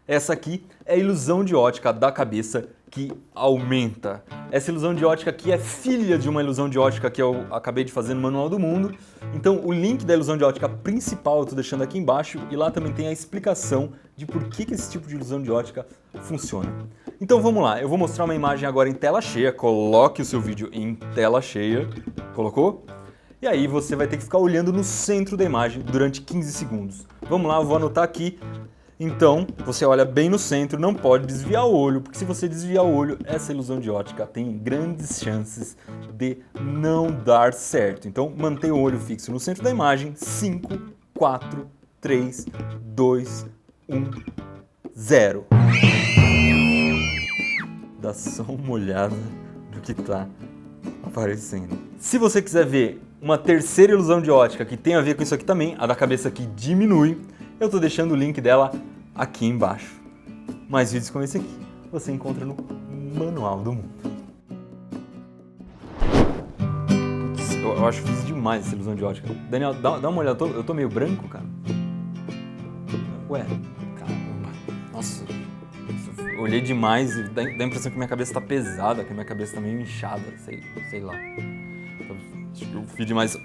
Essa aqui é a ilusão de ótica da cabeça que aumenta. Essa ilusão de ótica aqui é filha de uma ilusão de ótica que eu acabei de fazer no Manual do Mundo. Então o link da ilusão de ótica principal eu tô deixando aqui embaixo e lá também tem a explicação de por que esse tipo de ilusão de ótica funciona. Então vamos lá, eu vou mostrar uma imagem agora em tela cheia, coloque o seu vídeo em tela cheia, colocou? E aí você vai ter que ficar olhando no centro da imagem durante 15 segundos. Vamos lá, eu vou anotar aqui. Então, você olha bem no centro, não pode desviar o olho, porque se você desviar o olho, essa ilusão de ótica tem grandes chances de não dar certo. Então, mantenha o olho fixo no centro da imagem. 5, 4, 3, 2, 1, 0. Dá só uma olhada no que está aparecendo. Se você quiser ver uma terceira ilusão de ótica que tem a ver com isso aqui também, a da cabeça que diminui, eu tô deixando o link dela aqui embaixo. Mais vídeos como esse aqui você encontra no Manual do Mundo. Putz, eu acho que fiz demais essa ilusão de ótica. Daniel, dá uma olhada, eu tô meio branco, cara. Ué, caramba, nossa. Eu olhei demais e dá a impressão que minha cabeça tá pesada, que minha cabeça tá meio inchada, sei lá. Acho que eu fiz demais.